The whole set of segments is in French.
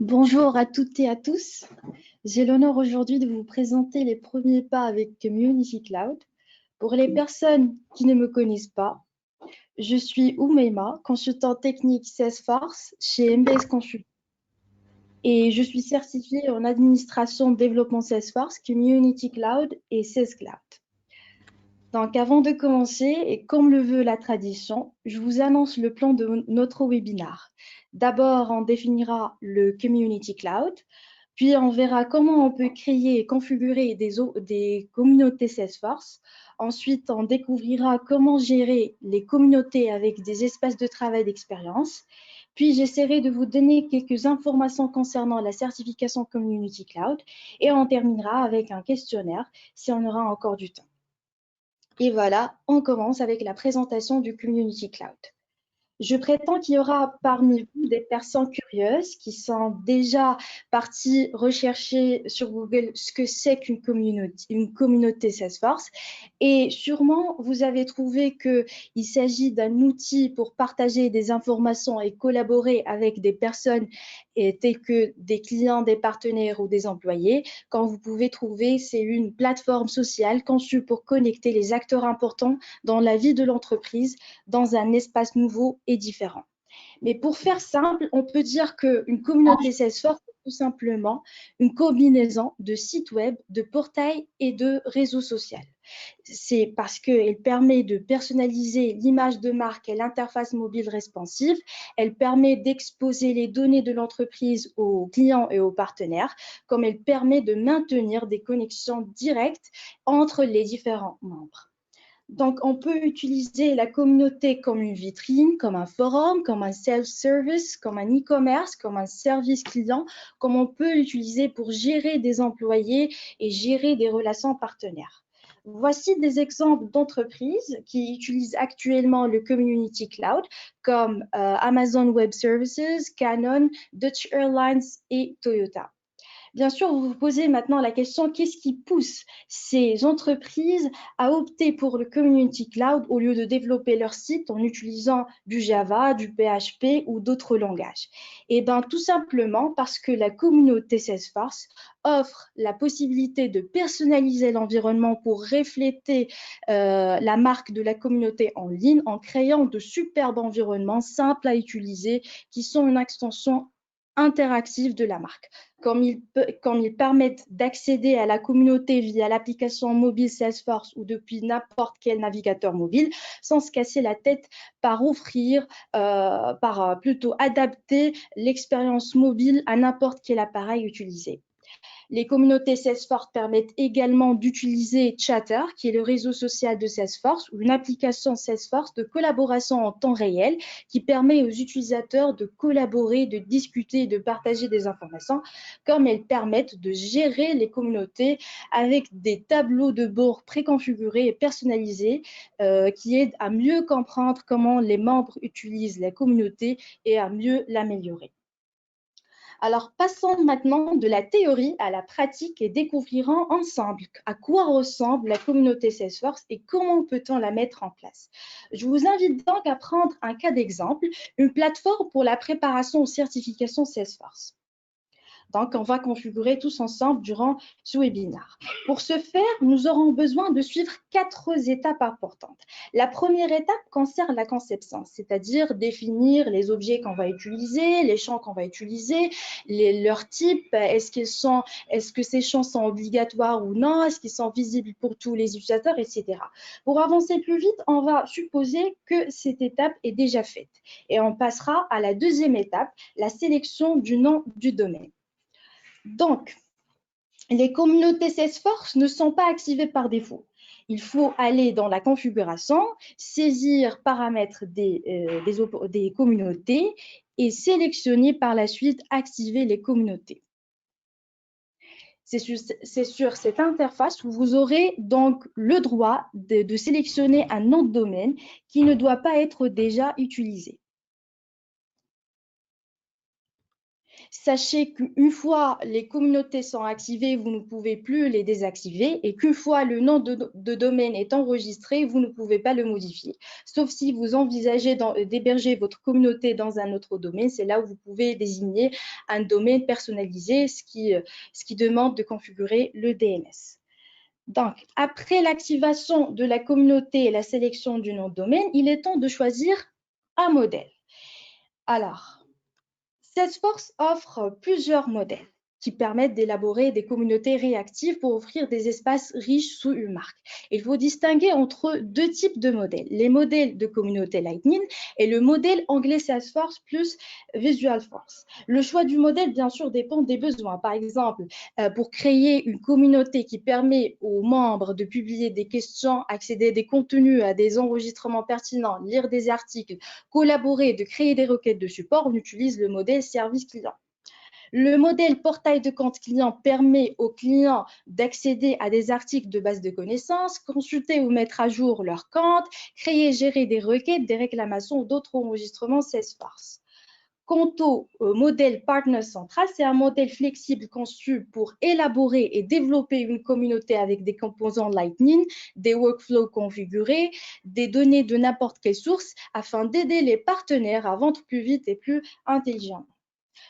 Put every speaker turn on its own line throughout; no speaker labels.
Bonjour à toutes et à tous. J'ai l'honneur aujourd'hui de vous présenter les premiers pas avec Community Cloud. Pour les personnes qui ne me connaissent pas, je suis Oumeima, consultante technique Salesforce chez MBS Consult et je suis certifiée en administration développement Salesforce, Community Cloud et Sales Cloud. Donc avant de commencer, et comme le veut la tradition, je vous annonce le plan de notre webinaire. D'abord, on définira le Community Cloud. Puis, on verra comment on peut créer et configurer des communautés Salesforce. Ensuite, on découvrira comment gérer les communautés avec des espaces de travail d'expérience. Puis, j'essaierai de vous donner quelques informations concernant la certification Community Cloud. Et on terminera avec un questionnaire si on aura encore du temps. Et voilà, on commence avec la présentation du Community Cloud. Je prétends qu'il y aura parmi vous des personnes curieuses qui sont déjà parties rechercher sur Google ce que c'est une communauté Salesforce. Et sûrement, vous avez trouvé qu'il s'agit d'un outil pour partager des informations et collaborer avec des personnes telles que des clients, des partenaires ou des employés. Quand vous pouvez trouver, c'est une plateforme sociale conçue pour connecter les acteurs importants dans la vie de l'entreprise dans un espace nouveau et différent. Mais pour faire simple, on peut dire qu'une communauté Salesforce est tout simplement une combinaison de sites web, de portails et de réseaux sociaux. C'est parce qu'elle permet de personnaliser l'image de marque et l'interface mobile responsive. Elle permet d'exposer les données de l'entreprise aux clients et aux partenaires, comme elle permet de maintenir des connexions directes entre les différents membres. Donc, on peut utiliser la communauté comme une vitrine, comme un forum, comme un self-service, comme un e-commerce, comme un service client, comme on peut l'utiliser pour gérer des employés et gérer des relations partenaires. Voici des exemples d'entreprises qui utilisent actuellement le Community Cloud, comme Amazon Web Services, Canon, Dutch Airlines et Toyota. Bien sûr, vous vous posez maintenant la question, qu'est-ce qui pousse ces entreprises à opter pour le Community Cloud au lieu de développer leur site en utilisant du Java, du PHP ou d'autres langages? Eh bien, tout simplement parce que la communauté Salesforce offre la possibilité de personnaliser l'environnement pour refléter la marque de la communauté en ligne en créant de superbes environnements simples à utiliser qui sont une extension interactive de la marque. Comme ils permettent d'accéder à la communauté via l'application mobile Salesforce ou depuis n'importe quel navigateur mobile, sans se casser la tête par plutôt adapter l'expérience mobile à n'importe quel appareil utilisé. Les communautés Salesforce permettent également d'utiliser Chatter, qui est le réseau social de Salesforce, ou une application Salesforce de collaboration en temps réel qui permet aux utilisateurs de collaborer, de discuter, de partager des informations, comme elles permettent de gérer les communautés avec des tableaux de bord préconfigurés et personnalisés qui aident à mieux comprendre comment les membres utilisent la communauté et à mieux l'améliorer. Alors, passons maintenant de la théorie à la pratique et découvrirons ensemble à quoi ressemble la communauté Salesforce et comment peut-on la mettre en place. Je vous invite donc à prendre un cas d'exemple, une plateforme pour la préparation aux certifications Salesforce. Donc, on va configurer tous ensemble durant ce webinaire. Pour ce faire, nous aurons besoin de suivre 4 étapes importantes. La première étape concerne la conception, c'est-à-dire définir les objets qu'on va utiliser, les champs qu'on va utiliser, leurs types, est-ce que ces champs sont obligatoires ou non, est-ce qu'ils sont visibles pour tous les utilisateurs, etc. Pour avancer plus vite, on va supposer que cette étape est déjà faite et on passera à la deuxième étape, la sélection du nom du domaine. Donc, les communautés Salesforce ne sont pas activées par défaut. Il faut aller dans la configuration, saisir paramètres des communautés et sélectionner par la suite activer les communautés. C'est sur cette interface où vous aurez donc le droit de sélectionner un nom de domaine qui ne doit pas être déjà utilisé. Sachez qu'une fois les communautés sont activées, vous ne pouvez plus les désactiver et qu'une fois le nom de domaine est enregistré, vous ne pouvez pas le modifier. Sauf si vous envisagez d'héberger votre communauté dans un autre domaine, c'est là où vous pouvez désigner un domaine personnalisé, ce qui demande de configurer le DNS. Donc, après l'activation de la communauté et la sélection du nom de domaine, il est temps de choisir un modèle. Alors, Salesforce offre plusieurs modèles qui permettent d'élaborer des communautés réactives pour offrir des espaces riches sous une marque. Il faut distinguer entre deux types de modèles, les modèles de communauté Lightning et le modèle anglais Salesforce plus Visualforce. Le choix du modèle, bien sûr, dépend des besoins. Par exemple, pour créer une communauté qui permet aux membres de publier des questions, accéder à des contenus, à des enregistrements pertinents, lire des articles, collaborer, de créer des requêtes de support, on utilise le modèle service client. Le modèle portail de compte client permet aux clients d'accéder à des articles de base de connaissances, consulter ou mettre à jour leur compte, créer et gérer des requêtes, des réclamations ou d'autres enregistrements Salesforce. Quant au modèle Partner Central, c'est un modèle flexible conçu pour élaborer et développer une communauté avec des composants Lightning, des workflows configurés, des données de n'importe quelle source afin d'aider les partenaires à vendre plus vite et plus intelligemment.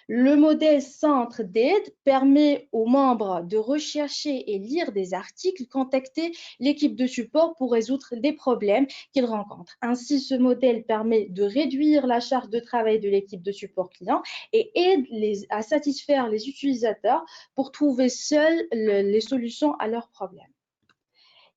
Le modèle centre d'aide permet aux membres de rechercher et lire des articles, contacter l'équipe de support pour résoudre des problèmes qu'ils rencontrent. Ainsi, ce modèle permet de réduire la charge de travail de l'équipe de support client et aide à satisfaire les utilisateurs pour trouver seuls les solutions à leurs problèmes.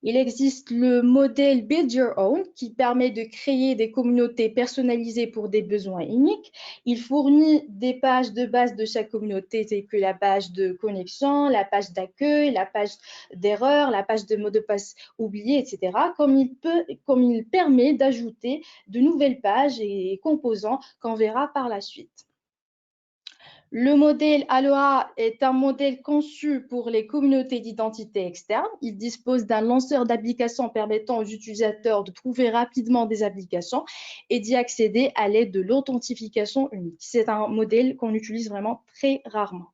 Il existe le modèle Build Your Own qui permet de créer des communautés personnalisées pour des besoins uniques. Il fournit des pages de base de chaque communauté, telles que la page de connexion, la page d'accueil, la page d'erreur, la page de mot de passe oublié, etc. Comme il permet d'ajouter de nouvelles pages et composants qu'on verra par la suite. Le modèle Aloha est un modèle conçu pour les communautés d'identité externe. Il dispose d'un lanceur d'applications permettant aux utilisateurs de trouver rapidement des applications et d'y accéder à l'aide de l'authentification unique. C'est un modèle qu'on utilise vraiment très rarement.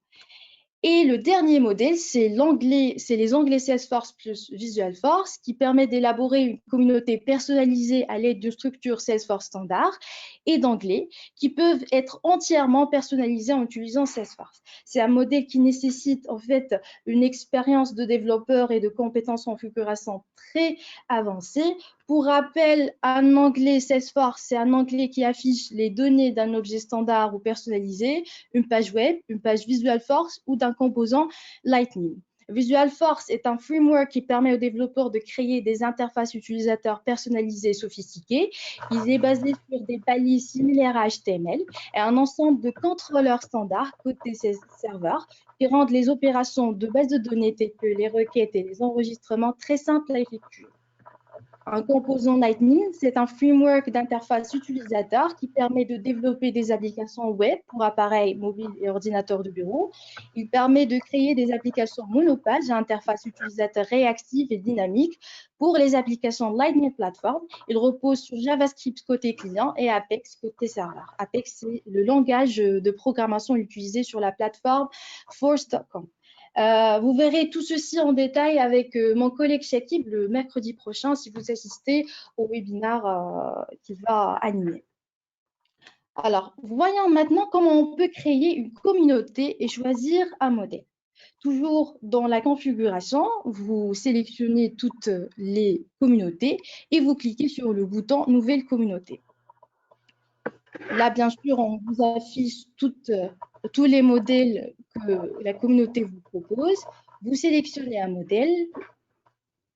Et le dernier modèle, c'est les onglets Salesforce plus Visualforce qui permet d'élaborer une communauté personnalisée à l'aide d'une structure Salesforce standard et d'onglets qui peuvent être entièrement personnalisés en utilisant Salesforce. C'est un modèle qui nécessite en fait une expérience de développeur et de compétences en configuration très avancées. Pour rappel, un onglet Salesforce, c'est un onglet qui affiche les données d'un objet standard ou personnalisé, une page web, une page Visualforce ou d'un composant Lightning. Visualforce est un framework qui permet aux développeurs de créer des interfaces utilisateurs personnalisées et sophistiquées. Il est basé sur des paliers similaires à HTML et un ensemble de contrôleurs standards côté serveur qui rendent les opérations de base de données telles que les requêtes et les enregistrements très simples à effectuer. Un composant Lightning, c'est un framework d'interface utilisateur qui permet de développer des applications web pour appareils mobiles et ordinateurs de bureau. Il permet de créer des applications monopages à interface utilisateur réactive et dynamique pour les applications Lightning Platform. Il repose sur JavaScript côté client et Apex côté serveur. Apex, c'est le langage de programmation utilisé sur la plateforme Force.com. Vous verrez tout ceci en détail avec mon collègue Shakib le mercredi prochain si vous assistez au webinaire qu'il va animer. Alors, voyons maintenant comment on peut créer une communauté et choisir un modèle. Toujours dans la configuration, vous sélectionnez toutes les communautés et vous cliquez sur le bouton Nouvelle communauté. Là, bien sûr, on vous affiche tous les modèles que la communauté vous propose. Vous sélectionnez un modèle,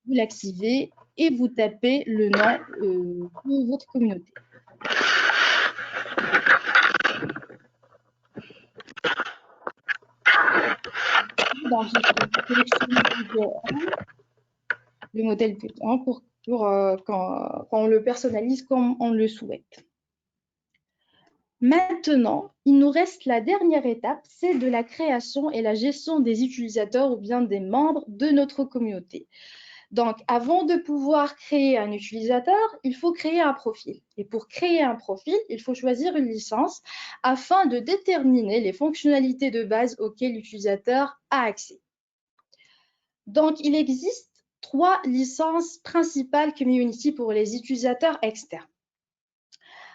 vous l'activez et vous tapez le nom de votre communauté. Donc, je sélectionne le modèle 1 pour quand on le personnalise comme on le souhaite. Maintenant, il nous reste la dernière étape, c'est de la création et la gestion des utilisateurs ou bien des membres de notre communauté. Donc, avant de pouvoir créer un utilisateur, il faut créer un profil. Et pour créer un profil, il faut choisir une licence afin de déterminer les fonctionnalités de base auxquelles l'utilisateur a accès. Donc, il existe 3 licences principales Community pour les utilisateurs externes.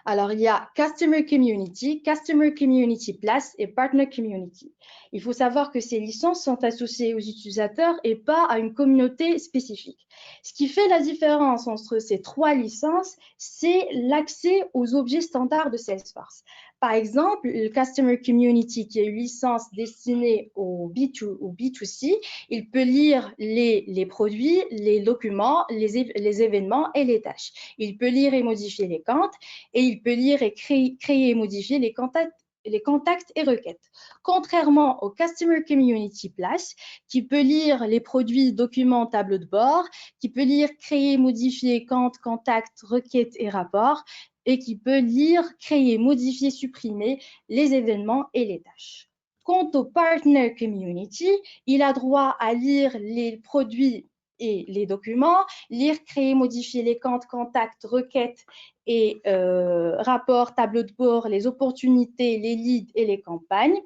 Alors, il y a Customer Community Plus et Partner Community. Il faut savoir que ces licences sont associées aux utilisateurs et pas à une communauté spécifique. Ce qui fait la différence entre ces 3 licences, c'est l'accès aux objets standards de Salesforce. Par exemple, le Customer Community, qui est une licence destinée au B2C, il peut lire les produits, les documents, les événements et les tâches. Il peut lire et modifier les comptes et il peut lire et créer et modifier les contacts et requêtes. Contrairement au Customer Community Plus, qui peut lire les produits, documents, tableaux de bord, qui peut lire, créer, modifier comptes, contacts, requêtes et rapports, et qui peut lire, créer, modifier, supprimer les événements et les tâches. Quant au Partner Community, il a droit à lire les produits et les documents, lire, créer, modifier les comptes, contacts, requêtes et rapports, tableaux de bord, les opportunités, les leads et les campagnes.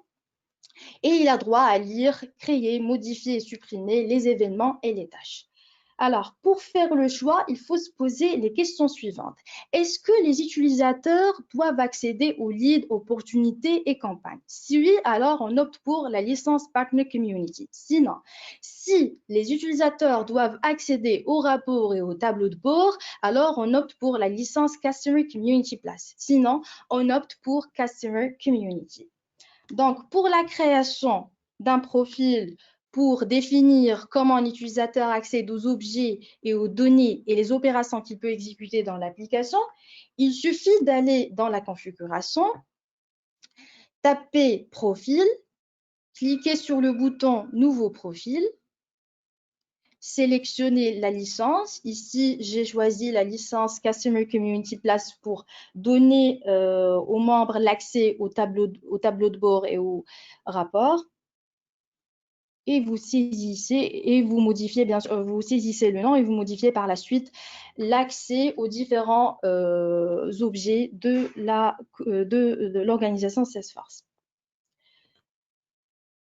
Et il a droit à lire, créer, modifier et supprimer les événements et les tâches. Alors, pour faire le choix, il faut se poser les questions suivantes. Est-ce que les utilisateurs doivent accéder aux leads, opportunités et campagnes? Si oui, alors on opte pour la licence Partner Community. Sinon, si les utilisateurs doivent accéder aux rapports et aux tableaux de bord, alors on opte pour la licence Customer Community Plus. Sinon, on opte pour Customer Community. Donc, pour la création d'un profil, pour définir comment un utilisateur accède aux objets et aux données et les opérations qu'il peut exécuter dans l'application, il suffit d'aller dans la configuration, taper profil, cliquer sur le bouton nouveau profil, sélectionner la licence. Ici, j'ai choisi la licence Customer Community Plus pour donner aux membres l'accès au tableau de bord et aux rapports. Et vous saisissez et vous modifiez, bien sûr, vous saisissez le nom et vous modifiez par la suite l'accès aux différents objets de l'organisation Salesforce.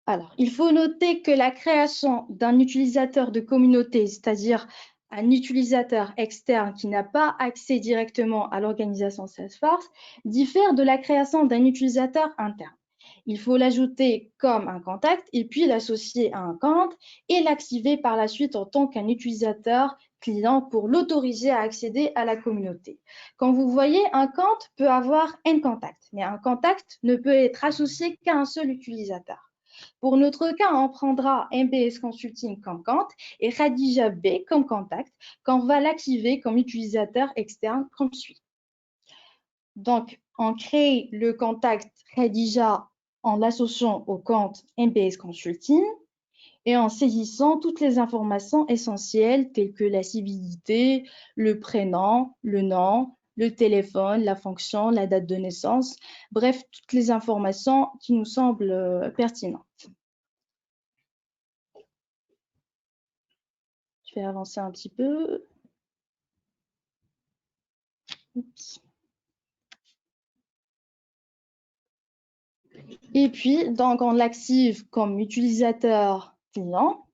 Alors, il faut noter que la création d'un utilisateur de communauté, c'est-à-dire un utilisateur externe qui n'a pas accès directement à l'organisation Salesforce, diffère de la création d'un utilisateur interne. Il faut l'ajouter comme un contact et puis l'associer à un compte et l'activer par la suite en tant qu'un utilisateur client pour l'autoriser à accéder à la communauté. Comme vous voyez, un compte peut avoir un contact, mais un contact ne peut être associé qu'à un seul utilisateur. Pour notre cas, on prendra MBS Consulting comme compte et Khadija B comme contact, qu'on va l'activer comme utilisateur externe comme suit. Donc, on crée le contact Khadija en l'associant au compte MBS Consulting et en saisissant toutes les informations essentielles telles que la civilité, le prénom, le nom, le téléphone, la fonction, la date de naissance, bref, toutes les informations qui nous semblent pertinentes. Je vais avancer un petit peu. Oups. Et puis, donc, on l'active comme utilisateur client.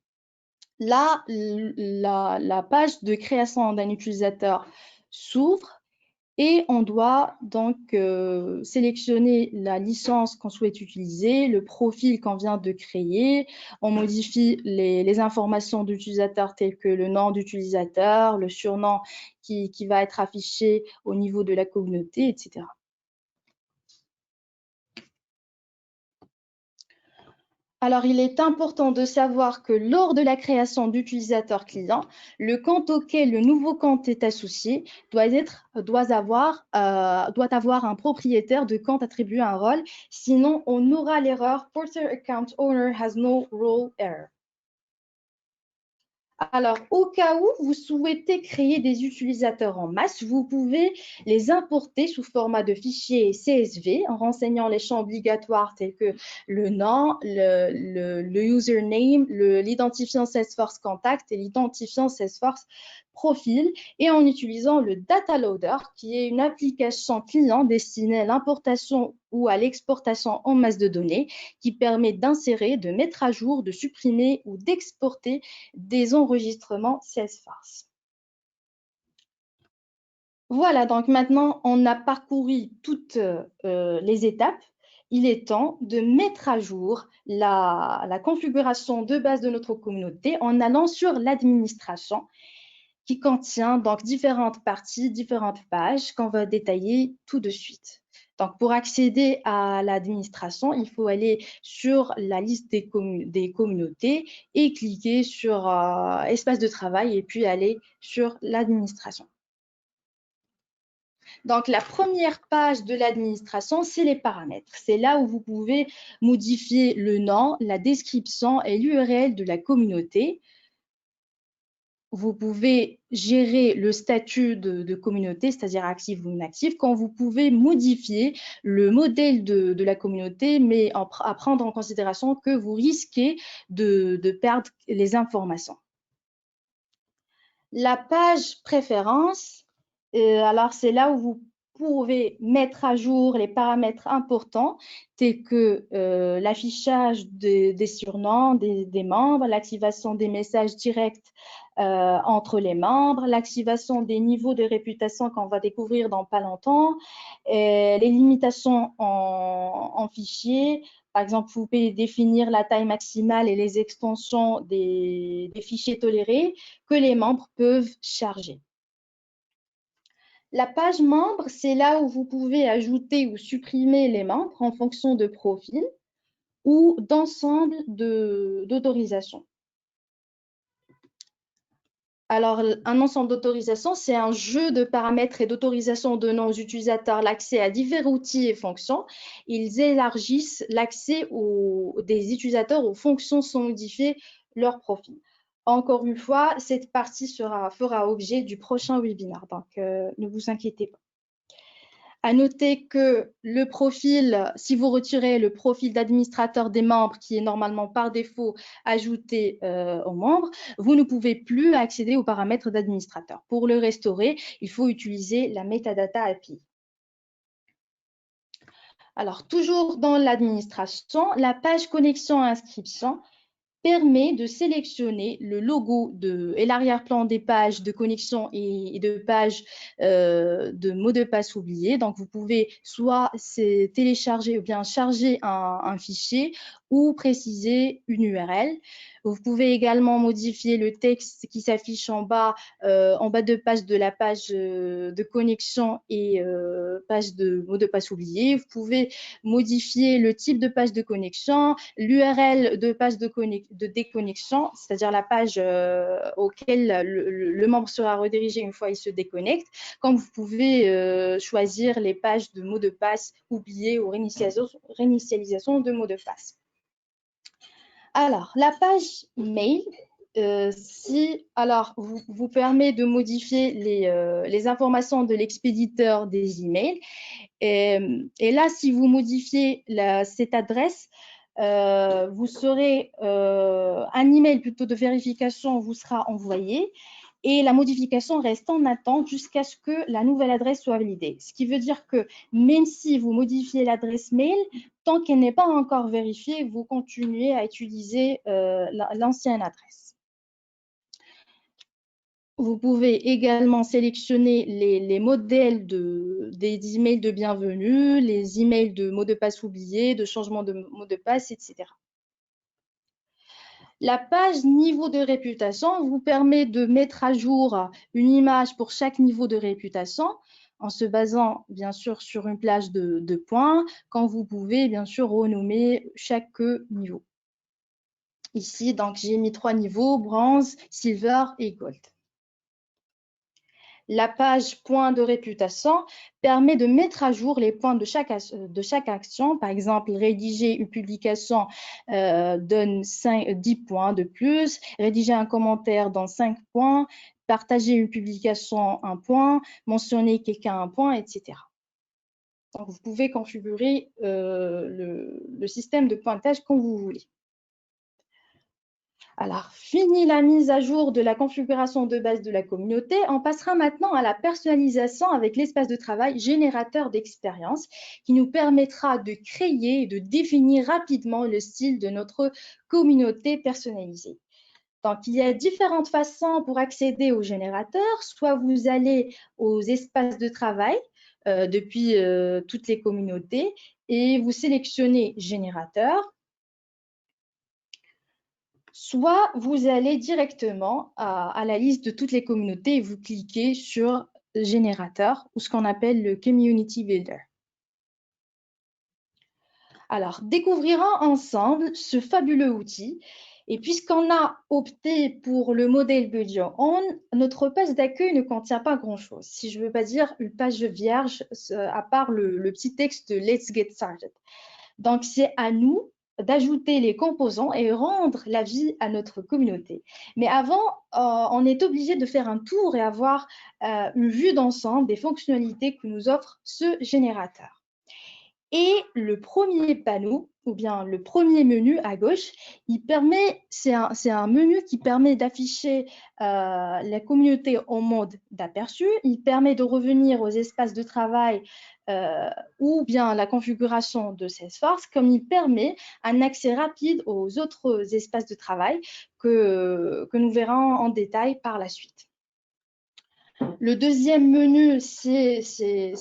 Là, la page de création d'un utilisateur s'ouvre et on doit donc sélectionner la licence qu'on souhaite utiliser, le profil qu'on vient de créer. On modifie les informations d'utilisateur telles que le nom d'utilisateur, le surnom qui va être affiché au niveau de la communauté, etc. Alors, il est important de savoir que lors de la création d'utilisateur client, le compte auquel le nouveau compte est associé doit avoir un propriétaire de compte attribué un rôle, sinon on aura l'erreur Porter Account Owner has no role error. Alors, au cas où vous souhaitez créer des utilisateurs en masse, vous pouvez les importer sous format de fichier CSV en renseignant les champs obligatoires tels que le nom, le username, l'identifiant Salesforce Contact et l'identifiant Salesforce Profil et en utilisant le Data Loader qui est une application client destinée à l'importation ou à l'exportation en masse de données qui permet d'insérer, de mettre à jour, de supprimer ou d'exporter des enregistrements Salesforce. Voilà, donc maintenant, on a parcouru toutes les étapes. Il est temps de mettre à jour la configuration de base de notre communauté en allant sur l'administration qui contient donc différentes parties, différentes pages qu'on va détailler tout de suite. Donc, pour accéder à l'administration, il faut aller sur la liste des communautés et cliquer sur espace de travail et puis aller sur l'administration. Donc, la première page de l'administration, c'est les paramètres. C'est là où vous pouvez modifier le nom, la description et l'URL de la communauté. Vous pouvez gérer le statut de communauté, c'est-à-dire actif ou inactif, quand vous pouvez modifier le modèle de la communauté, mais à prendre en considération que vous risquez de perdre les informations. La page préférence, alors c'est là où vous pouvez mettre à jour les paramètres importants tels que l'affichage des surnoms des membres, l'activation des messages directs entre les membres, l'activation des niveaux de réputation qu'on va découvrir dans pas longtemps, les limitations en fichiers. Par exemple, vous pouvez définir la taille maximale et les extensions des fichiers tolérés que les membres peuvent charger. La page membres, c'est là où vous pouvez ajouter ou supprimer les membres en fonction de profil ou d'ensemble d'autorisations. Alors, un ensemble d'autorisations, c'est un jeu de paramètres et d'autorisations donnant aux utilisateurs l'accès à divers outils et fonctions. Ils élargissent l'accès des utilisateurs aux fonctions sans modifier leur profil. Encore une fois, cette partie fera objet du prochain webinaire, donc ne vous inquiétez pas. À noter que le profil, si vous retirez le profil d'administrateur des membres qui est normalement par défaut ajouté aux membres, vous ne pouvez plus accéder aux paramètres d'administrateur. Pour le restaurer, il faut utiliser la metadata API. Alors, toujours dans l'administration, la page connexion-inscription permet de sélectionner le logo et l'arrière-plan des pages de connexion et de pages de mots de passe oubliés. Donc, vous pouvez soit télécharger ou bien charger un fichier ou préciser une URL. Vous pouvez également modifier le texte qui s'affiche en bas de page de la page de connexion et page de mots de passe oubliés. Vous pouvez modifier le type de page de connexion, l'URL de page de déconnexion, c'est-à-dire la page auquel le membre sera redirigé une fois il se déconnecte, comme vous pouvez choisir les pages de mots de passe oubliés ou réinitialisation de mots de passe. Alors, la page mail, vous permet de modifier les informations de l'expéditeur des emails. Et là, si vous modifiez cette adresse, vous serez un email plutôt de vérification vous sera envoyé et la modification reste en attente jusqu'à ce que la nouvelle adresse soit validée. Ce qui veut dire que même si vous modifiez l'adresse mail, tant qu'elle n'est pas encore vérifiée, vous continuez à utiliser l'ancienne adresse. Vous pouvez également sélectionner les modèles des emails de bienvenue, les emails de mots de passe oubliés, de changement de mot de passe, etc. La page niveau de réputation vous permet de mettre à jour une image pour chaque niveau de réputation en se basant bien sûr sur une plage de points, quand vous pouvez bien sûr renommer chaque niveau. Ici, donc j'ai mis 3 niveaux, bronze, silver et gold. La page point de réputation permet de mettre à jour les points de chaque action. Par exemple, rédiger une publication donne 10 points de plus, rédiger un commentaire donne 5 points, partager une publication 1 point, mentionner quelqu'un 1 point, etc. Donc, vous pouvez configurer le système de pointage comme vous voulez. Alors, fini la mise à jour de la configuration de base de la communauté, on passera maintenant à la personnalisation avec l'espace de travail générateur d'expérience qui nous permettra de créer et de définir rapidement le style de notre communauté personnalisée. Donc, il y a différentes façons pour accéder au générateur. Soit vous allez aux espaces de travail depuis toutes les communautés et vous sélectionnez générateur. Soit vous allez directement à la liste de toutes les communautés et vous cliquez sur générateur ou ce qu'on appelle le Community Builder. Alors, découvrirons ensemble ce fabuleux outil. Et puisqu'on a opté pour le modèle Build notre page d'accueil ne contient pas grand-chose. Si je ne veux pas dire une page vierge, à part le petit texte de Let's Get Started. Donc, c'est à nous d'ajouter les composants et rendre la vie à notre communauté. Mais avant, on est obligé de faire un tour et avoir une vue d'ensemble des fonctionnalités que nous offre ce générateur. Et le premier panneau, ou bien le premier menu à gauche, c'est un menu qui permet d'afficher la communauté en mode d'aperçu. Il permet de revenir aux espaces de travail ou bien la configuration de Salesforce, comme il permet un accès rapide aux autres espaces de travail que nous verrons en détail par la suite. Le deuxième menu, c'est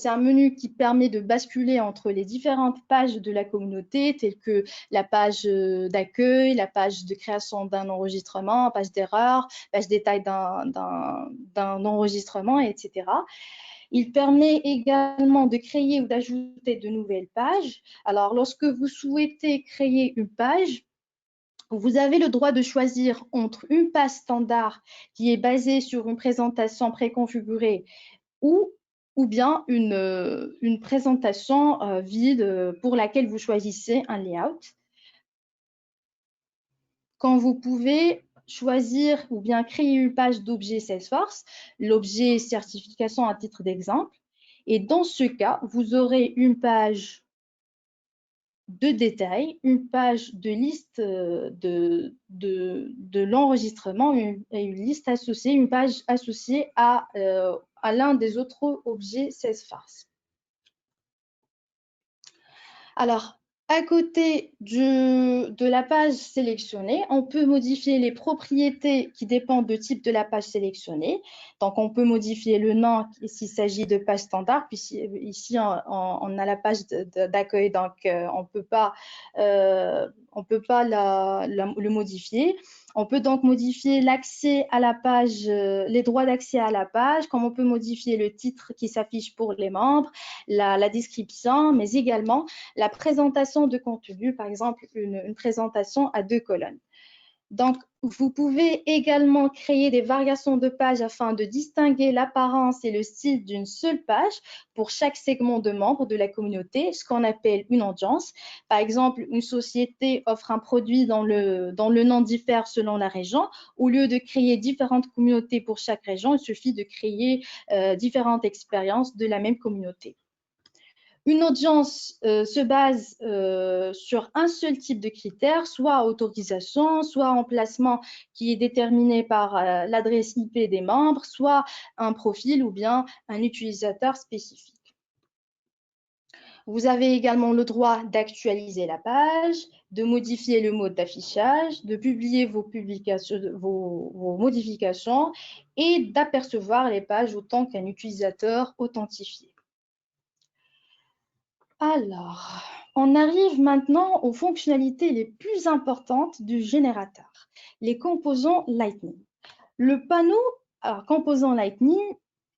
un menu qui permet de basculer entre les différentes pages de la communauté, telles que la page d'accueil, la page de création d'un enregistrement, page d'erreur, page détail d'un enregistrement, etc. Il permet également de créer ou d'ajouter de nouvelles pages. Alors, lorsque vous souhaitez créer une page, vous avez le droit de choisir entre une page standard qui est basée sur une présentation préconfigurée ou bien une présentation vide pour laquelle vous choisissez un layout. Quand vous pouvez choisir ou bien créer une page d'objet Salesforce, l'objet certification à titre d'exemple, et dans ce cas, vous aurez une page de détails, une page de liste de l'enregistrement et une liste associée, une page associée à l'un des autres objets Salesforce. Alors, à côté de la page sélectionnée, on peut modifier les propriétés qui dépendent du type de la page sélectionnée. Donc, on peut modifier le nom s'il s'agit de page standard. Puis ici, on a la page d'accueil, donc on peut pas le modifier. On peut donc modifier l'accès à la page, les droits d'accès à la page, comme on peut modifier le titre qui s'affiche pour les membres, la description, mais également la présentation de contenu, par exemple une présentation à 2 colonnes. Donc, vous pouvez également créer des variations de pages afin de distinguer l'apparence et le style d'une seule page pour chaque segment de membres de la communauté, ce qu'on appelle une audience. Par exemple, une société offre un produit dont le nom diffère selon la région. Au lieu de créer différentes communautés pour chaque région, il suffit de créer différentes expériences de la même communauté. Une audience se base sur un seul type de critère, soit autorisation, soit emplacement qui est déterminé par l'adresse IP des membres, soit un profil ou bien un utilisateur spécifique. Vous avez également le droit d'actualiser la page, de modifier le mode d'affichage, de publier vos modifications et d'apercevoir les pages autant qu'un utilisateur authentifié. Alors, on arrive maintenant aux fonctionnalités les plus importantes du générateur, les composants Lightning. Le panneau composant Lightning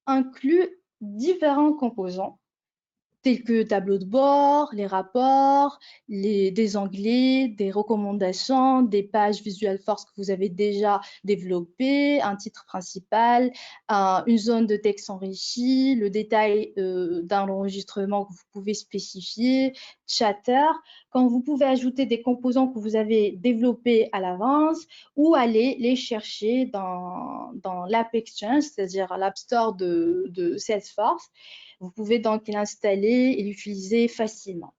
inclut différents composants tels que tableau de bord, les rapports, des onglets, des recommandations, des pages Visual Force que vous avez déjà développées, un titre principal, une zone de texte enrichie, le détail d'un enregistrement que vous pouvez spécifier, chatter, quand vous pouvez ajouter des composants que vous avez développés à l'avance ou aller les chercher dans l'App Exchange, c'est-à-dire l'App Store de Salesforce. Vous pouvez donc l'installer et l'utiliser facilement.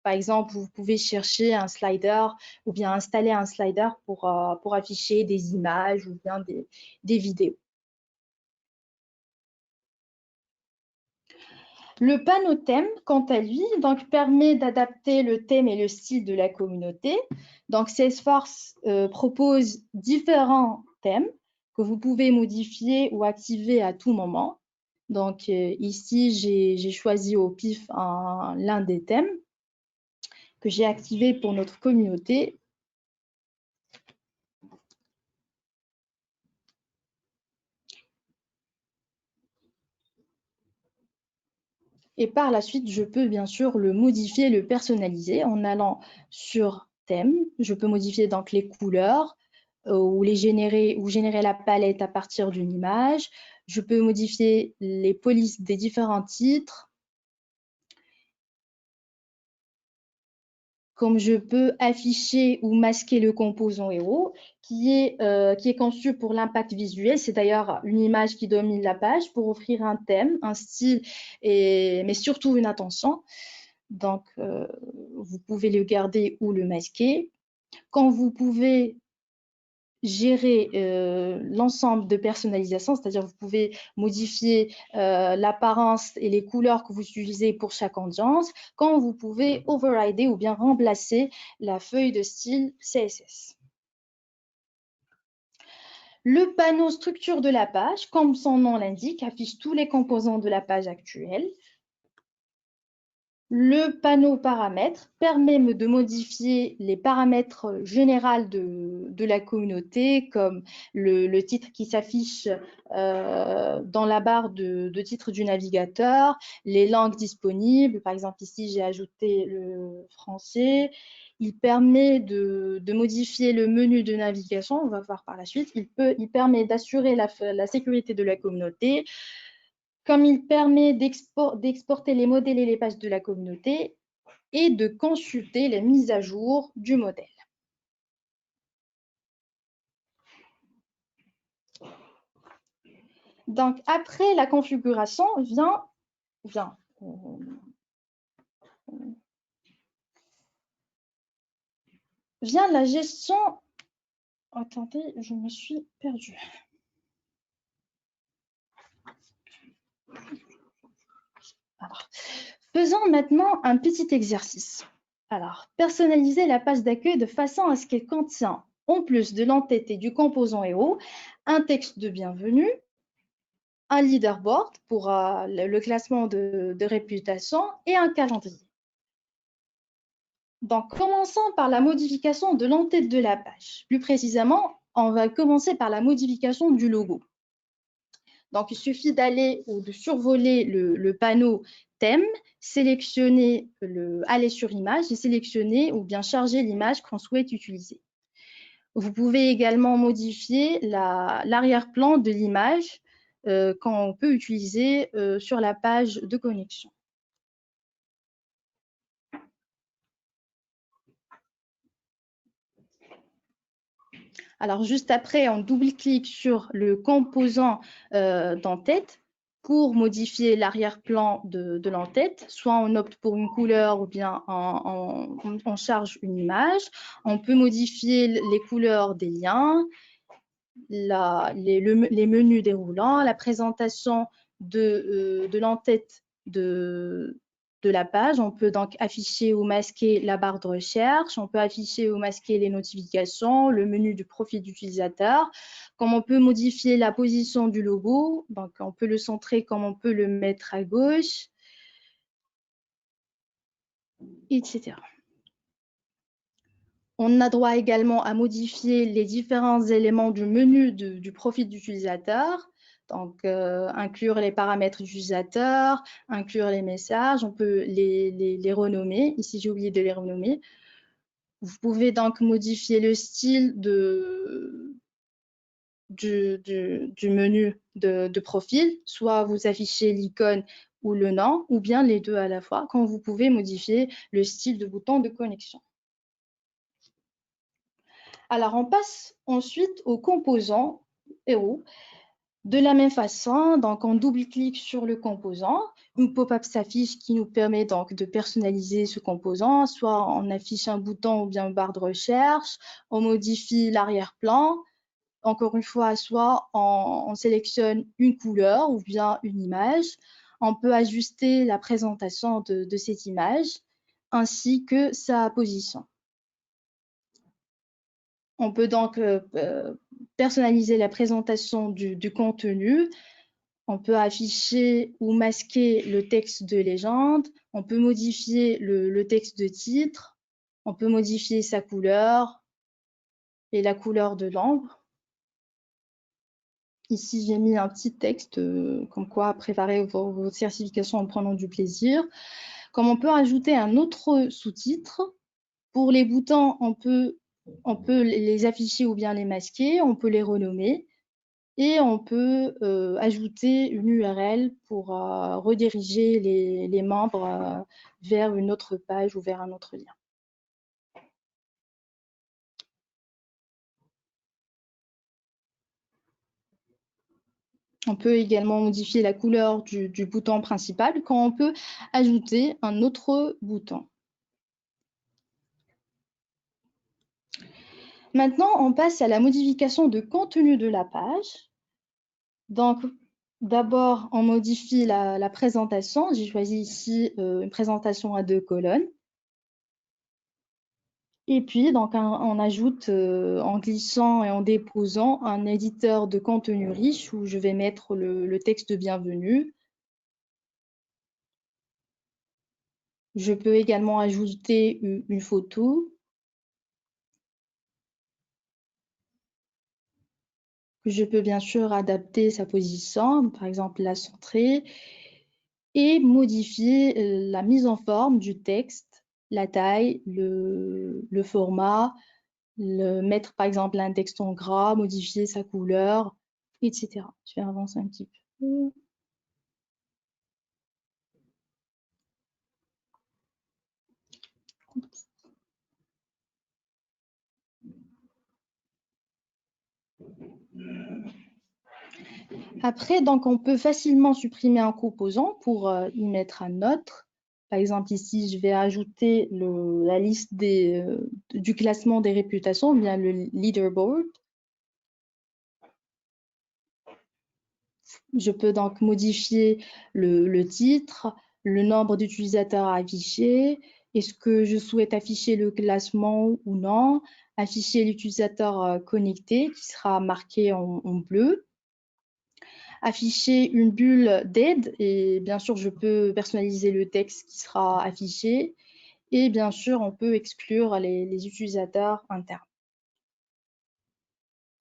Par exemple, vous pouvez chercher un slider ou bien installer un slider pour afficher des images ou bien des vidéos. Le panneau thème, quant à lui, donc, permet d'adapter le thème et le style de la communauté. Donc, Salesforce propose différents thèmes que vous pouvez modifier ou activer à tout moment. Donc, ici, j'ai choisi au pif l'un des thèmes que j'ai activé pour notre communauté. Et par la suite, je peux bien sûr le modifier, le personnaliser en allant sur thème. Je peux modifier donc les couleurs ou générer la palette à partir d'une image. Je peux modifier les polices des différents titres. Comme je peux afficher ou masquer le composant héros qui est conçu pour l'impact visuel. C'est d'ailleurs une image qui domine la page pour offrir un thème, un style, mais surtout une attention. Donc, vous pouvez le garder ou le masquer. Quand vous pouvez gérer l'ensemble de personnalisation, c'est-à-dire vous pouvez modifier l'apparence et les couleurs que vous utilisez pour chaque audience, quand vous pouvez overrider ou bien remplacer la feuille de style CSS. Le panneau structure de la page, comme son nom l'indique, affiche tous les composants de la page actuelle. Le panneau paramètres permet de modifier les paramètres généraux de la communauté, comme le titre qui s'affiche dans la barre de titre du navigateur, les langues disponibles. Par exemple, ici, j'ai ajouté le français. Il permet de modifier le menu de navigation, on va voir par la suite. Il permet d'assurer la sécurité de la communauté, comme il permet d'exporter les modèles et les pages de la communauté et de consulter les mises à jour du modèle. Donc, après la configuration, vient la gestion. Attendez, je me suis perdue. Alors, faisons maintenant un petit exercice. Alors, personnaliser la page d'accueil de façon à ce qu'elle contient, en plus de l'entête et du composant héros, un texte de bienvenue, un leaderboard pour le classement de réputation et un calendrier. Donc, commençons par la modification de l'entête de la page. Plus précisément, on va commencer par la modification du logo. Donc, il suffit d'aller ou de survoler le panneau thème, sélectionner aller sur image et sélectionner ou bien charger l'image qu'on souhaite utiliser. Vous pouvez également modifier l'arrière-plan de l'image qu'on peut utiliser sur la page de connexion. Alors, juste après, on double-clique sur le composant d'entête pour modifier l'arrière-plan de l'entête. Soit on opte pour une couleur ou bien on charge une image. On peut modifier les couleurs des liens, les menus déroulants, la présentation de l'entête de la page. On peut donc afficher ou masquer la barre de recherche, on peut afficher ou masquer les notifications, le menu du profil d'utilisateur, comme on peut modifier la position du logo, donc on peut le centrer comme on peut le mettre à gauche, etc. On a droit également à modifier les différents éléments du menu du profil d'utilisateur, Donc, inclure les paramètres utilisateurs, inclure les messages, on peut les renommer. Ici, j'ai oublié de les renommer. Vous pouvez donc modifier le style du menu de profil, soit vous affichez l'icône ou le nom, ou bien les deux à la fois, quand vous pouvez modifier le style de bouton de connexion. Alors, on passe ensuite aux composants héros. De la même façon, donc on double-clique sur le composant, une pop-up s'affiche qui nous permet donc de personnaliser ce composant, soit on affiche un bouton ou bien une barre de recherche, on modifie l'arrière-plan, encore une fois, soit on sélectionne une couleur ou bien une image, on peut ajuster la présentation de cette image ainsi que sa position. On peut donc personnaliser la présentation du contenu. On peut afficher ou masquer le texte de légende. On peut modifier le texte de titre. On peut modifier sa couleur et la couleur de l'ombre. Ici, j'ai mis un petit texte comme quoi préparer vos certifications en prenant du plaisir. Comme on peut ajouter un autre sous-titre, pour les boutons, on peut les afficher ou bien les masquer, on peut les renommer et on peut ajouter une URL pour rediriger les membres vers une autre page ou vers un autre lien. On peut également modifier la couleur du bouton principal quand on peut ajouter un autre bouton. Maintenant, on passe à la modification de contenu de la page. Donc, d'abord, on modifie la présentation. J'ai choisi ici une présentation à 2 colonnes. Et puis, donc, on ajoute en glissant et en déposant un éditeur de contenu riche où je vais mettre le texte de bienvenue. Je peux également ajouter une photo. Je peux bien sûr adapter sa position, par exemple la centrer, et modifier la mise en forme du texte, la taille, le format, mettre par exemple un texte en gras, modifier sa couleur, etc. Je vais avancer un petit peu. Après, donc, on peut facilement supprimer un composant pour y mettre un autre. Par exemple, ici, je vais ajouter la liste du classement des réputations, bien le leaderboard. Je peux donc modifier le titre, le nombre d'utilisateurs affichés, est-ce que je souhaite afficher le classement ou non, afficher l'utilisateur connecté qui sera marqué en bleu, afficher une bulle d'aide et bien sûr je peux personnaliser le texte qui sera affiché et bien sûr on peut exclure les utilisateurs internes.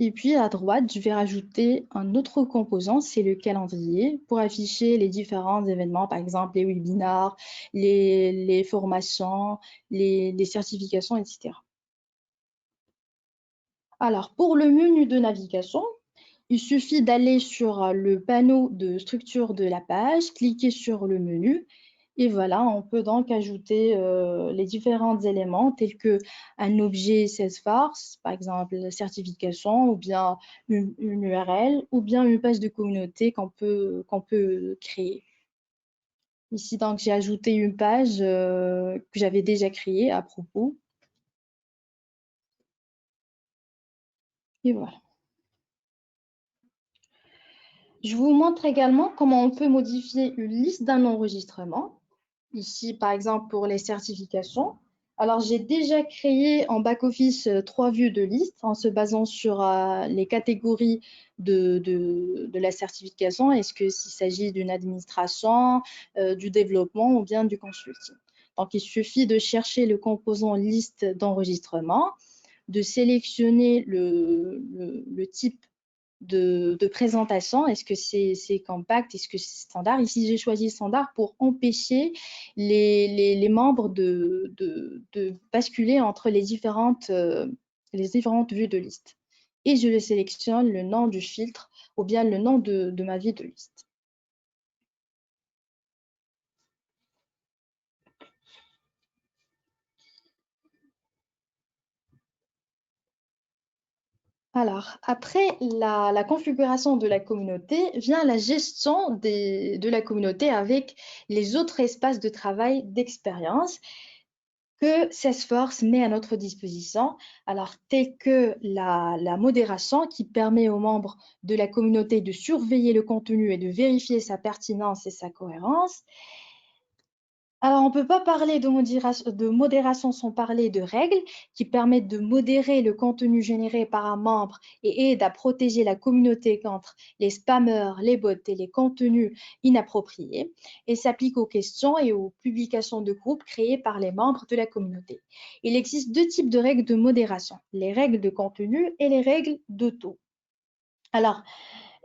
Et puis à droite, je vais rajouter un autre composant, c'est le calendrier, pour afficher les différents événements, par exemple les webinars, les formations, les certifications, etc. Alors pour le menu de navigation, il suffit d'aller sur le panneau de structure de la page, cliquer sur le menu et voilà, on peut donc ajouter les différents éléments tels que un objet Salesforce, par exemple la certification ou bien une URL ou bien une page de communauté qu'on peut créer. Ici, donc, j'ai ajouté une page que j'avais déjà créée à propos. Et voilà. Je vous montre également comment on peut modifier une liste d'un enregistrement. Ici, par exemple, pour les certifications. Alors, j'ai déjà créé en back-office 3 vues de liste en se basant sur les catégories de la certification. Est-ce qu'il s'agit d'une administration, du développement ou bien du consulting? Donc, il suffit de chercher le composant liste d'enregistrement, de sélectionner le type de présentation. Est-ce que c'est compact? Est-ce que c'est standard? Ici, j'ai choisi standard pour empêcher les membres de basculer entre les différentes vues de liste. Et je le sélectionne le nom du filtre ou bien le nom de ma vue de liste. Alors, après la configuration de la communauté, vient la gestion de la communauté avec les autres espaces de travail d'expérience que Salesforce met à notre disposition, alors tels que la modération qui permet aux membres de la communauté de surveiller le contenu et de vérifier sa pertinence et sa cohérence. Alors, on ne peut pas parler de modération sans parler de règles qui permettent de modérer le contenu généré par un membre et aident à protéger la communauté contre les spammers, les bots et les contenus inappropriés et s'appliquent aux questions et aux publications de groupes créés par les membres de la communauté. Il existe deux types de règles de modération, les règles de contenu et les règles d'auto. Alors,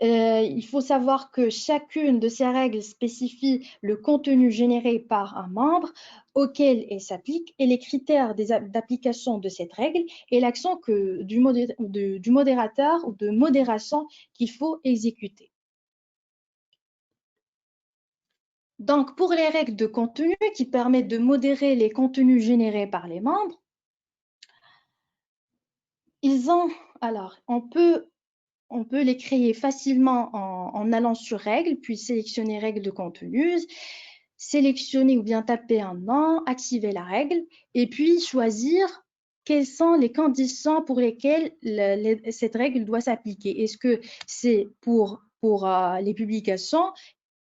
il faut savoir que chacune de ces règles spécifie le contenu généré par un membre auquel elle s'applique et les critères d'application de cette règle et l'action du modérateur ou de modération qu'il faut exécuter. Donc, pour les règles de contenu qui permettent de modérer les contenus générés par les membres, on peut les créer facilement en allant sur règles, puis sélectionner règles de contenu, sélectionner ou bien taper un nom, activer la règle, et puis choisir quelles sont les conditions pour lesquelles cette règle doit s'appliquer. Est-ce que c'est pour les publications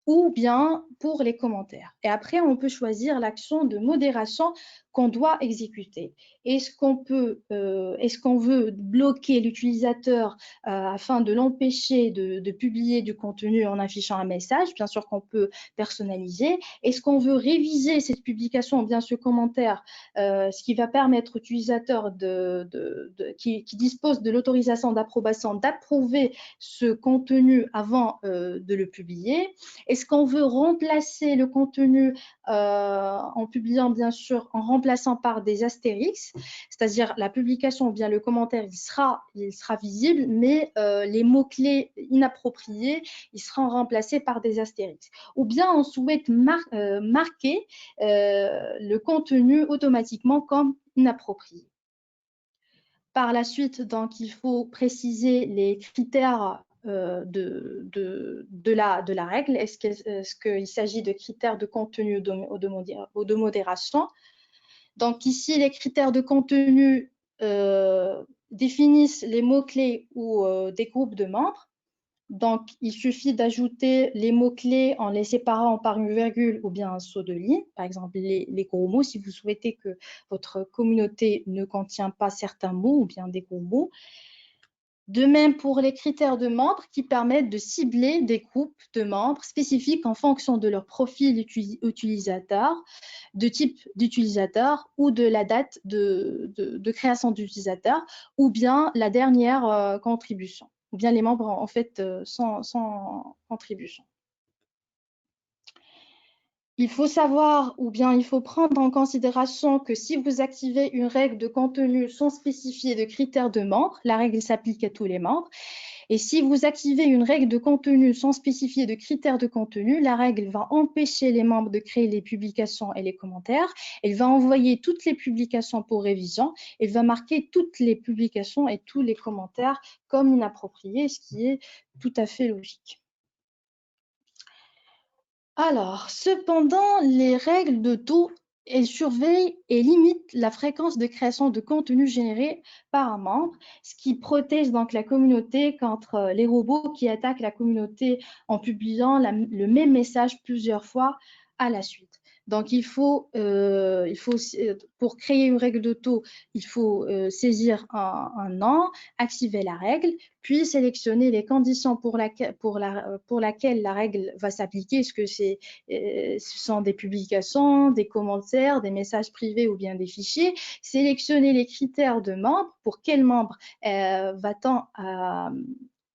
ou bien pour les commentaires. Et après, on peut choisir l'action de modération qu'on doit exécuter. Est-ce qu'on veut bloquer l'utilisateur afin de l'empêcher de publier du contenu en affichant un message? Bien sûr qu'on peut personnaliser. Est-ce qu'on veut réviser cette publication ou bien ce commentaire, ce qui va permettre aux utilisateurs qui disposent de l'autorisation d'approbation d'approuver ce contenu avant de le publier? Est-ce qu'on veut remplacer le contenu en publiant, bien sûr, en remplaçant par des astérix, c'est-à-dire la publication ou bien le commentaire, il sera visible, mais les mots-clés inappropriés, ils seront remplacés par des astérix. Ou bien on souhaite marquer le contenu automatiquement comme inapproprié. Par la suite, donc, il faut préciser les critères de la règle. Est-ce qu'il s'agit de critères de contenu ou de modération? Donc ici, les critères de contenu définissent les mots-clés ou des groupes de membres. Donc, il suffit d'ajouter les mots-clés en les séparant par une virgule ou bien un saut de ligne. Par exemple, les gros mots, si vous souhaitez que votre communauté ne contient pas certains mots ou bien des gros mots. De même pour les critères de membres qui permettent de cibler des groupes de membres spécifiques en fonction de leur profil utilisateur, de type d'utilisateur ou de la date de création d'utilisateur ou bien la dernière contribution, ou bien les membres en fait sans contribution. Il faut savoir ou bien il faut prendre en considération que si vous activez une règle de contenu sans spécifier de critères de membres, la règle s'applique à tous les membres. Et si vous activez une règle de contenu sans spécifier de critères de contenu, la règle va empêcher les membres de créer les publications et les commentaires. Elle va envoyer toutes les publications pour révision. Elle va marquer toutes les publications et tous les commentaires comme inappropriés, ce qui est tout à fait logique. Alors, cependant, les règles de taux, elles surveillent et limitent la fréquence de création de contenu généré par un membre, ce qui protège donc la communauté contre les robots qui attaquent la communauté en publiant le même message plusieurs fois à la suite. Donc, pour créer une règle de taux, il faut saisir un nom, activer la règle, puis sélectionner les conditions pour laquelle la règle va s'appliquer. Est-ce que ce sont des publications, des commentaires, des messages privés ou bien des fichiers? Sélectionner les critères de membres, pour quel membre va-t-on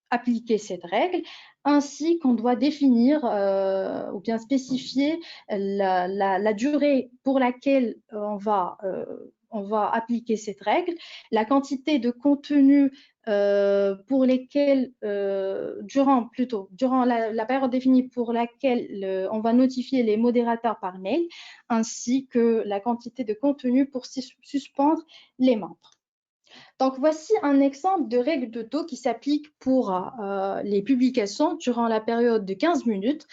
appliquer cette règle, ainsi qu'on doit définir ou bien spécifier la durée pour laquelle on va appliquer cette règle, la quantité de contenu pour lesquels, durant la période définie pour laquelle on va notifier les modérateurs par mail, ainsi que la quantité de contenu pour suspendre les membres. Donc, voici un exemple de règle de taux qui s'applique pour les publications durant la période de 15 minutes.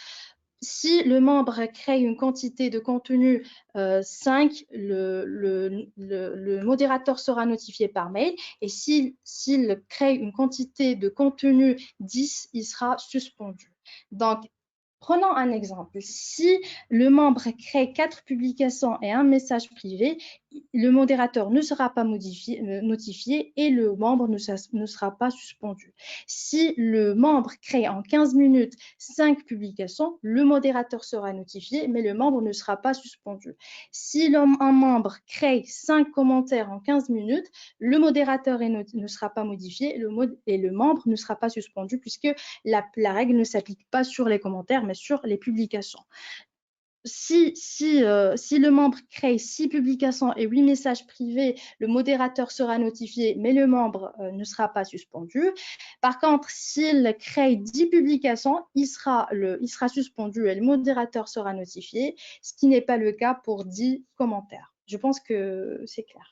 Si le membre crée une quantité de contenu 5, le modérateur sera notifié par mail. Et s'il crée une quantité de contenu 10, il sera suspendu. Donc, prenons un exemple. Si le membre crée 4 publications et un message privé, le modérateur ne sera pas notifié et le membre ne sera pas suspendu. Si le membre crée en 15 minutes 5 publications, le modérateur sera notifié, mais le membre ne sera pas suspendu. Si un membre crée 5 commentaires en 15 minutes, le modérateur ne sera pas modifié et le membre ne sera pas suspendu puisque la règle ne s'applique pas sur les commentaires, mais sur les publications. Si le membre crée 6 publications et 8 messages privés, le modérateur sera notifié, mais le membre ne sera pas suspendu. Par contre, s'il crée 10 publications, il sera suspendu et le modérateur sera notifié, ce qui n'est pas le cas pour 10 commentaires. Je pense que c'est clair.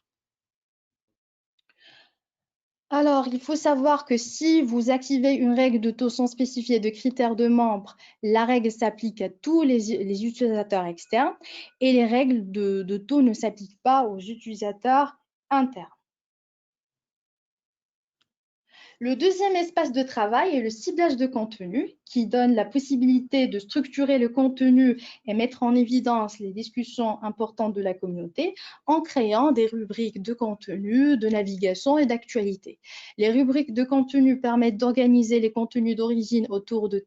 Alors, il faut savoir que si vous activez une règle de taux sans spécifier de critères de membres, la règle s'applique à tous les utilisateurs externes et les règles de taux ne s'appliquent pas aux utilisateurs internes. Le deuxième espace de travail est le ciblage de contenu qui donne la possibilité de structurer le contenu et mettre en évidence les discussions importantes de la communauté en créant des rubriques de contenu, de navigation et d'actualité. Les rubriques de contenu permettent d'organiser les contenus d'origine autour des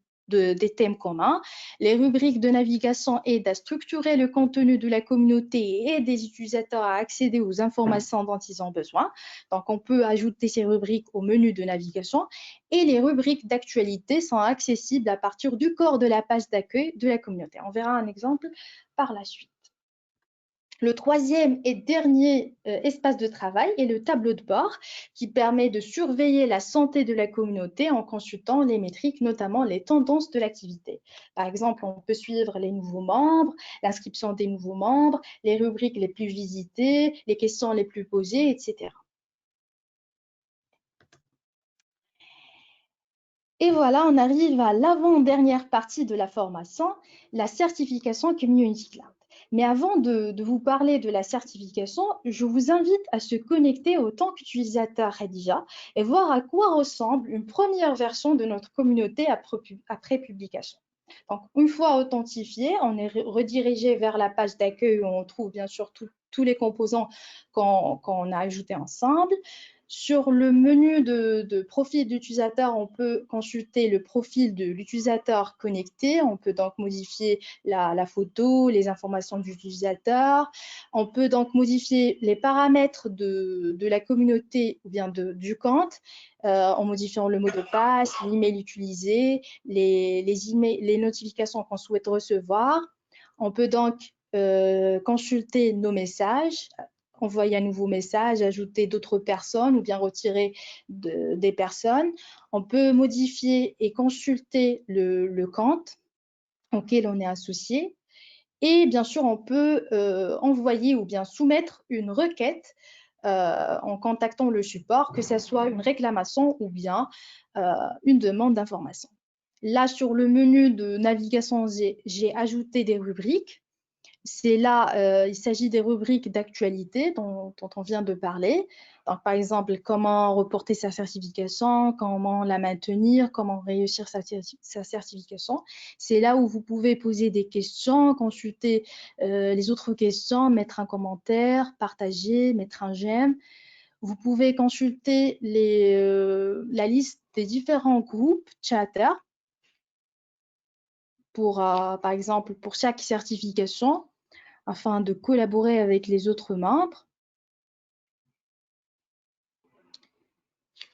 thèmes communs. Les rubriques de navigation aident à structurer le contenu de la communauté et des utilisateurs à accéder aux informations dont ils ont besoin. Donc, on peut ajouter ces rubriques au menu de navigation et les rubriques d'actualité sont accessibles à partir du corps de la page d'accueil de la communauté. On verra un exemple par la suite. Le troisième et dernier espace de travail est le tableau de bord qui permet de surveiller la santé de la communauté en consultant les métriques, notamment les tendances de l'activité. Par exemple, on peut suivre les nouveaux membres, l'inscription des nouveaux membres, les rubriques les plus visitées, les questions les plus posées, etc. Et voilà, on arrive à l'avant-dernière partie de la formation, la certification Community Cloud. Mais avant de vous parler de la certification, je vous invite à se connecter en tant qu'utilisateur Redija et voir à quoi ressemble une première version de notre communauté après publication. Donc, une fois authentifié, on est redirigé vers la page d'accueil où on trouve bien sûr tous les composants qu'on a ajoutés ensemble. Sur le menu de profil d'utilisateur, on peut consulter le profil de l'utilisateur connecté. On peut donc modifier la photo, les informations de l'utilisateur. On peut donc modifier les paramètres de la communauté ou bien du compte en modifiant le mot de passe, l'email utilisé, les notifications qu'on souhaite recevoir. On peut donc consulter nos messages, envoyer un nouveau message, ajouter d'autres personnes ou bien retirer des personnes. On peut modifier et consulter le compte auquel on est associé. Et bien sûr, on peut envoyer ou bien soumettre une requête en contactant le support, que ce soit une réclamation ou bien une demande d'information. Là, sur le menu de navigation, j'ai ajouté des rubriques. C'est là, il s'agit des rubriques d'actualité dont on vient de parler. Donc, par exemple, comment reporter sa certification, comment la maintenir, comment réussir sa certification. C'est là où vous pouvez poser des questions, consulter les autres questions, mettre un commentaire, partager, mettre un j'aime. Vous pouvez consulter la liste des différents groupes chatter pour, par exemple, pour chaque certification, afin de collaborer avec les autres membres.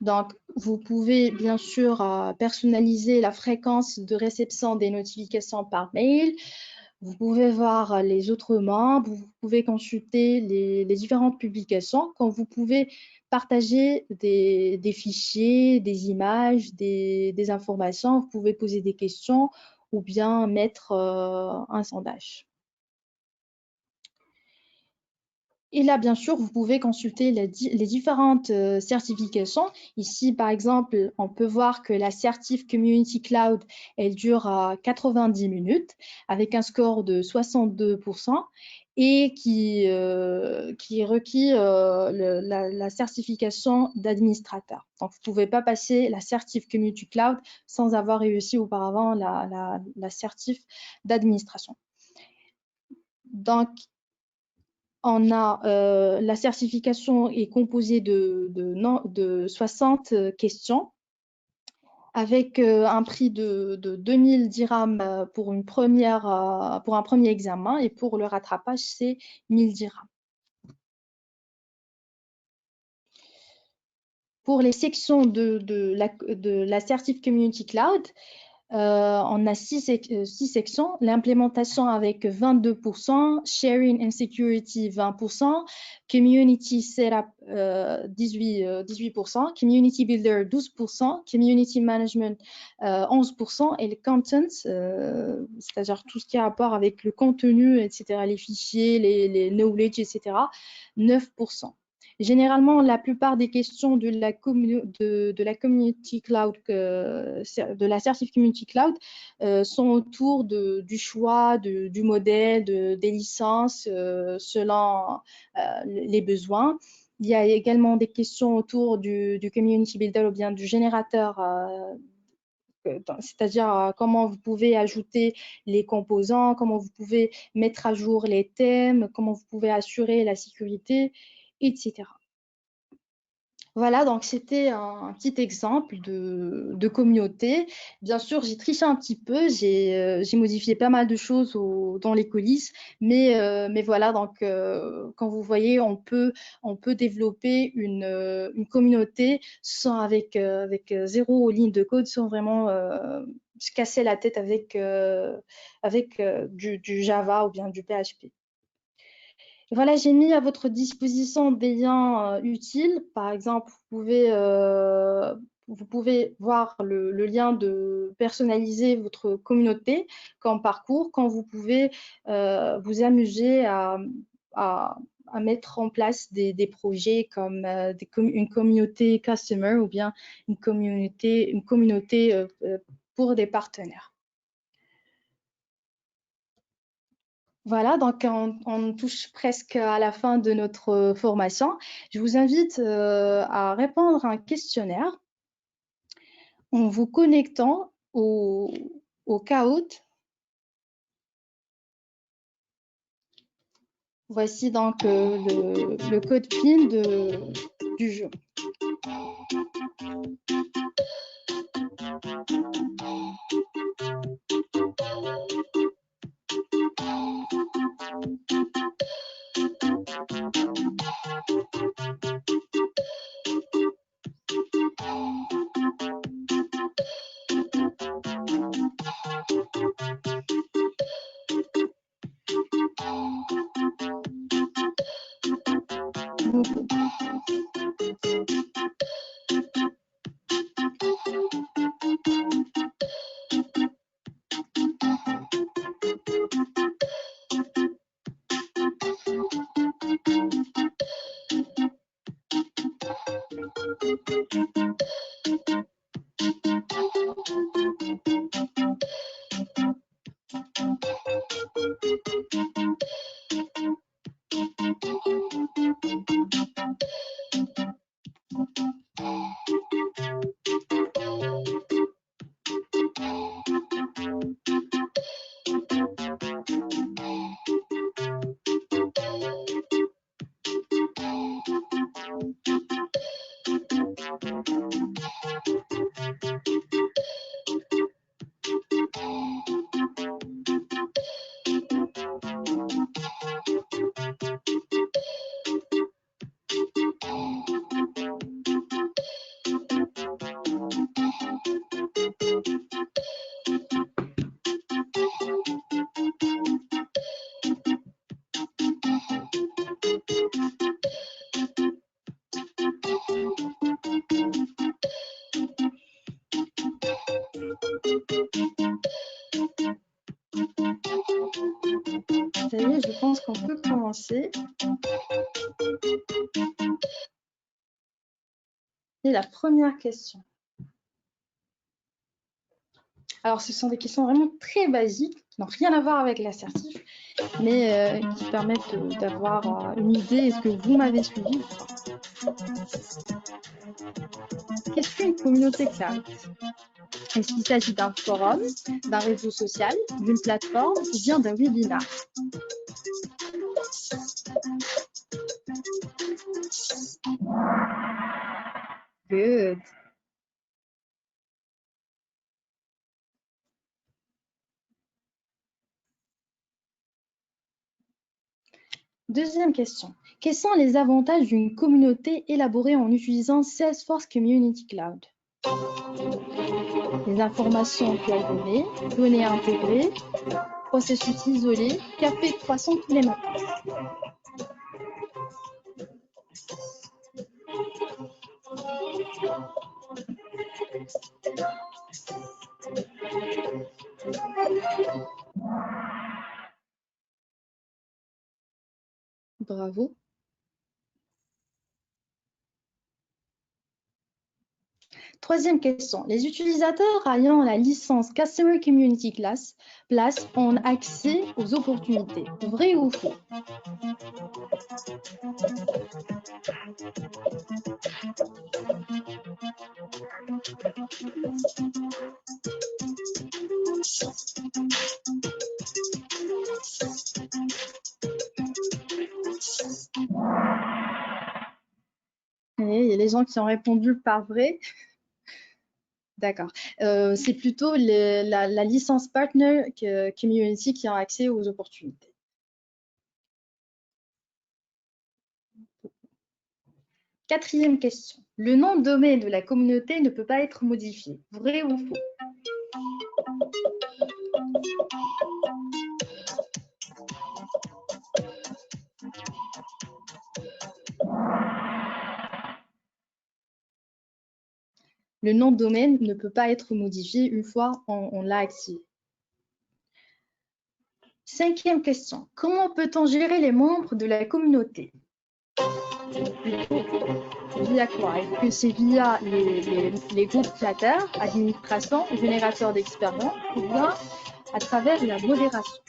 Donc, vous pouvez bien sûr personnaliser la fréquence de réception des notifications par mail. Vous pouvez voir les autres membres, vous pouvez consulter les différentes publications, quand vous pouvez partager des fichiers, des images, des informations, vous pouvez poser des questions ou bien mettre un sondage. Et là, bien sûr, vous pouvez consulter les différentes certifications. Ici, par exemple, on peut voir que la certif Community Cloud, elle dure 90 minutes avec un score de 62% et qui requiert la certification d'administrateur. Donc, vous ne pouvez pas passer la certif Community Cloud sans avoir réussi auparavant la certif d'administration. Donc, on a la certification est composée de 60 questions avec un prix de 2000 dirhams pour un premier examen et pour le rattrapage, c'est 1000 dirhams. Pour les sections de la Certif Community Cloud, on a six sections. L'implémentation avec 22%, Sharing and Security 20%, Community Setup 18%, Community Builder 12%, Community Management 11% et le Content, c'est-à-dire tout ce qui a rapport avec le contenu, etc., les fichiers, les knowledge, etc., 9%. Généralement, la plupart des questions de la Community Cloud, de la Certif Community Cloud, sont autour du choix du modèle, des licences selon les besoins. Il y a également des questions autour du Community Builder ou bien du générateur, c'est-à-dire comment vous pouvez ajouter les composants, comment vous pouvez mettre à jour les thèmes, comment vous pouvez assurer la sécurité, etc. Voilà, donc c'était un petit exemple de communauté. Bien sûr, j'ai triché un petit peu, j'ai modifié pas mal de choses dans les coulisses, mais voilà, donc quand vous voyez, on peut développer une communauté avec zéro ligne de code, sans vraiment se casser la tête avec du Java ou bien du PHP. Voilà, j'ai mis à votre disposition des liens utiles. Par exemple, vous pouvez voir le lien de personnaliser votre communauté comme parcours, quand vous pouvez vous amuser à, à mettre en place des projets comme une communauté customer ou bien une communauté pour des partenaires. Voilà, donc on touche presque à la fin de notre formation. Je vous invite à répondre à un questionnaire en vous connectant au Kahoot. Voici donc le code PIN du jeu. je peux commencer. Et la première question. Alors, ce sont des questions vraiment très basiques, qui n'ont rien à voir avec l'assertif, mais qui permettent d'avoir une idée, est-ce que vous m'avez suivi ou pas? Qu'est-ce qu'une communauté cloud? Est-ce qu'il s'agit d'un forum, d'un réseau social, d'une plateforme ou bien d'un webinaire? Good. Deuxième question. Quels sont les avantages d'une communauté élaborée en utilisant Salesforce Community Cloud? Les informations cloisonnées, données intégrées, processus isolé, café croissant tous les matins. Bravo. Troisième question. Les utilisateurs ayant la licence Customer Community Class ont accès aux opportunités. Vrai ou faux? Et il y a les gens qui ont répondu par vrai. D'accord. C'est plutôt la licence Partner Community qui a accès aux opportunités. Quatrième question. Le nom de domaine de la communauté ne peut pas être modifié. Vrai ou faux? Le nom de domaine ne peut pas être modifié une fois on l'a activé. Cinquième question. Comment peut-on gérer les membres de la communauté? Via quoi? Est-ce que c'est via les groupes créateurs, administration, générateurs d'expérience ou bien à travers la modération?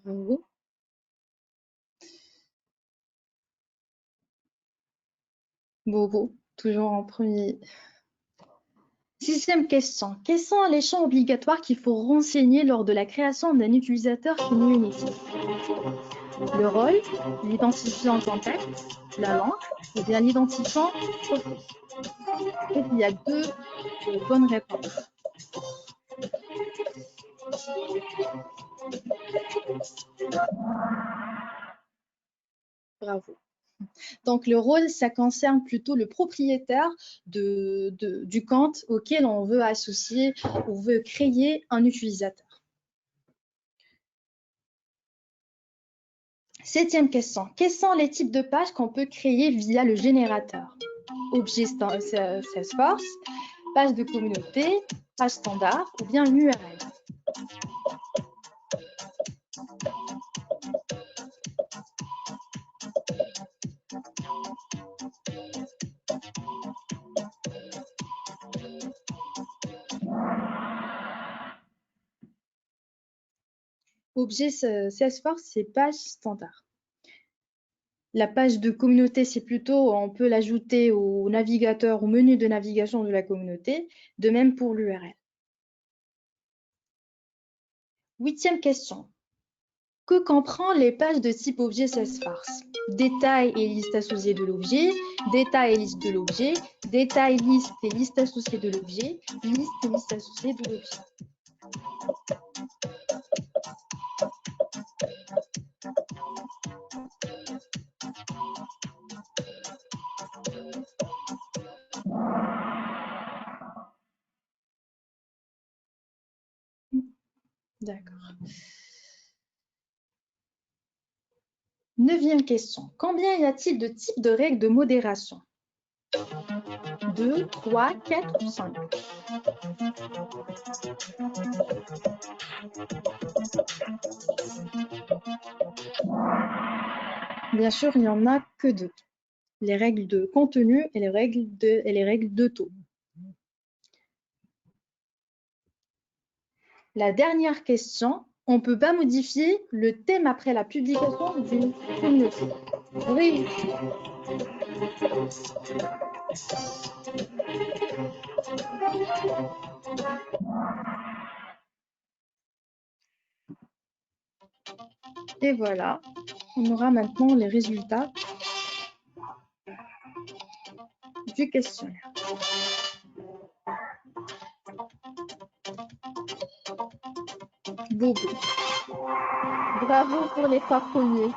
Bravo. Bobo, toujours en premier. Sixième question. Quels sont les champs obligatoires qu'il faut renseigner lors de la création d'un utilisateur community? Le rôle, l'identifiant contact, la langue, ou bien l'identifiant profil. En fait, il y a deux bonnes réponses. Bravo. Donc, le rôle, ça concerne plutôt le propriétaire du compte auquel on veut associer ou veut créer un utilisateur. Septième question. Quels sont les types de pages qu'on peut créer via le générateur? Objet Salesforce, page de communauté, page standard ou bien une URL? Objet Salesforce, c'est page standard. La page de communauté, c'est plutôt, on peut l'ajouter au navigateur, au menu de navigation de la communauté, de même pour l'URL. Huitième question. Que comprend les pages de type objet Salesforce? Détail et liste associée de l'objet, détail et liste de l'objet, détail, liste et liste associée de l'objet, liste et liste associée de l'objet. D'accord. 9e question. Combien y a-t-il de types de règles de modération? 2, 3, 4 ou 5? Bien sûr, il n'y en a que 2. Les règles de contenu et les règles de taux. La dernière question, on ne peut pas modifier le thème après la publication d'une communauté. Oui. Et voilà, on aura maintenant les résultats du questionnaire. Bobo. Bravo pour les 3 premiers.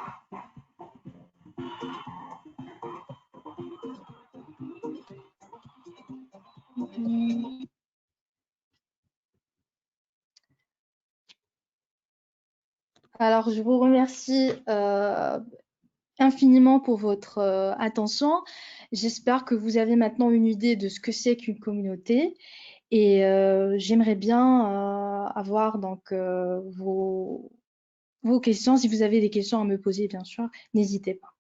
Alors, je vous remercie infiniment pour votre attention. J'espère que vous avez maintenant une idée de ce que c'est qu'une communauté. Et j'aimerais bien avoir donc vos questions. Si vous avez des questions à me poser, bien sûr, n'hésitez pas.